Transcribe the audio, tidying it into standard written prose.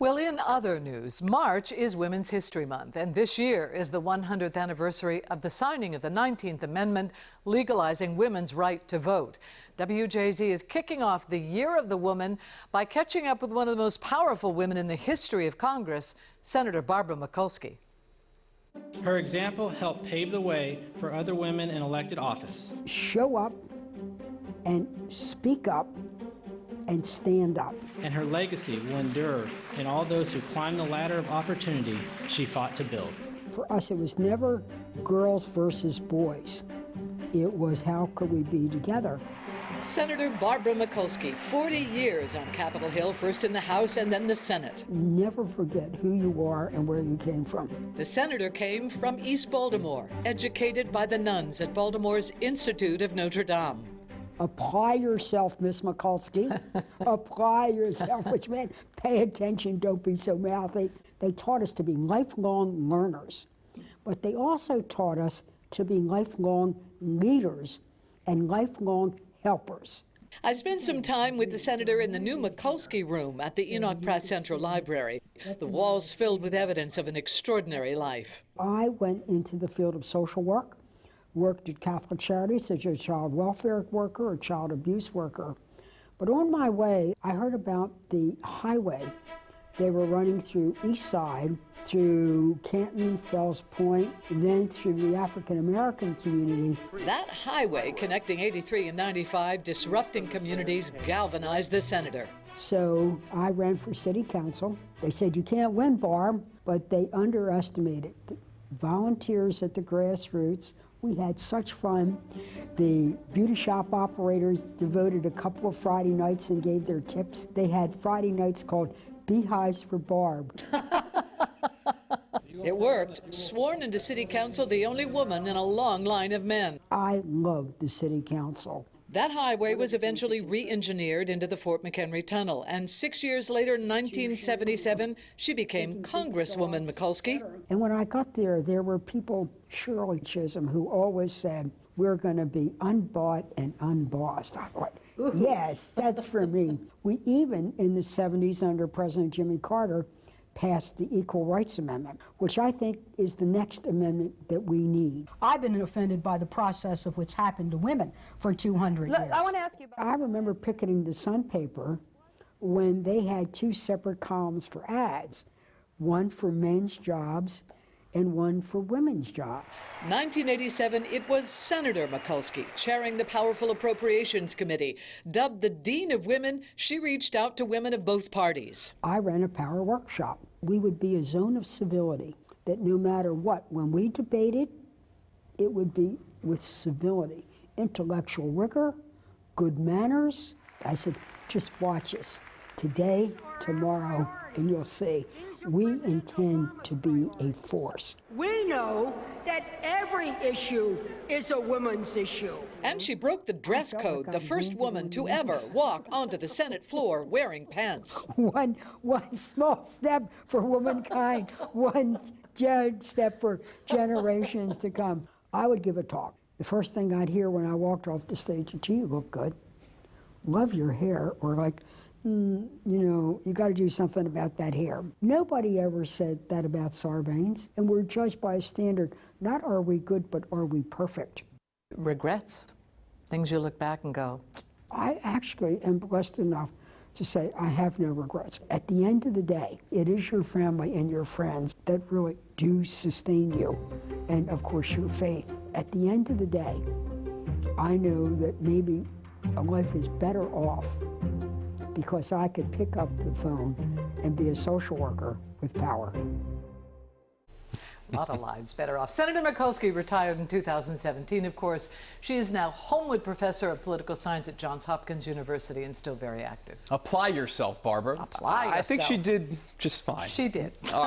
Well, in other news, March is Women's History Month, and this year is the 100th anniversary of the signing of the 19th Amendment, legalizing women's right to vote. WJZ is kicking off the Year of the Woman by catching up with one of the most powerful women in the history of Congress, Senator Barbara Mikulski. Her example helped pave the way for other women in elected office. Show up and speak up and stand up. And her legacy will endure in all those who climb the ladder of opportunity she fought to build. For us, it was never girls versus boys. It was how could we be together. Senator Barbara Mikulski, 40 years on Capitol Hill, first in the House and then the Senate. Never forget who you are and where you came from. The senator came from East Baltimore, educated by the nuns at Baltimore's Institute of Notre Dame. Apply yourself, Miss Mikulski. Apply yourself, which meant pay attention, don't be so mouthy. They taught us to be lifelong learners, but they also taught us to be lifelong leaders and lifelong helpers. I spent some time with the senator in the new Mikulski room at the Enoch Pratt Central Library, the walls filled with evidence of an extraordinary life. I went into the field of social work, worked at Catholic Charities as a child welfare worker or child abuse worker. But on my way, I heard about the highway they were running through East Side, through Canton, Fells Point, and then through the African American community. That highway connecting 83 and 95, disrupting communities, galvanized the senator. So I ran for city council. They said, you can't win, Barb, but they underestimated the volunteers at the grassroots. We had such fun. The beauty shop operators devoted a couple of Friday nights and gave their tips. They had Friday nights called Beehives for Barb. It worked. Sworn into city council, the only woman in a long line of men. I loved the city council. That highway was eventually re-engineered into the Fort McHenry Tunnel, and 6 years later, in 1977, she became Congresswoman Mikulski. And when I got there, there were people, Shirley Chisholm, who always said, we're going to be unbought and unbossed. I thought, yes, that's for me. We even, in the 70s, under President Jimmy Carter, passed the Equal Rights Amendment, which I think is the next amendment that we need. I've been offended by the process of what's happened to women for 200 years. I want to ask you about... I remember picketing the Sun paper when they had two separate columns for ads, one for men's jobs and one for women's jobs. 1987, it was Senator Mikulski chairing the powerful Appropriations Committee. Dubbed the Dean of Women, she reached out to women of both parties. I ran a power workshop. We would be a zone of civility, that no matter what, when we debated, it would be with civility, intellectual rigor, good manners. I said, just watch us today, tomorrow, and you'll see. We intend to be a force. We know that every issue is a woman's issue. And she broke the dress code, the first woman to ever walk onto the Senate floor wearing pants. One small step for womankind, one step for generations to come. I would give a talk. The first thing I'd hear when I walked off the stage, gee, you look good. Love your hair, or like, you know, you got to do something about that hair. Nobody ever said that about Sarbanes, and we're judged by a standard, not are we good, but are we perfect? Regrets? Things you look back and go, I actually am blessed enough to say I have no regrets. At the end of the day, it is your family and your friends that really do sustain you, and of course your faith. At the end of the day, I know that maybe a life is better off because I could pick up the phone and be a social worker with power. a lot of lives better off. Senator Mikulski retired in 2017, of course. She is now Homewood Professor of Political Science at Johns Hopkins University and still very active. Apply yourself, Barbara. Apply yourself. I think she did just fine. She did. All right.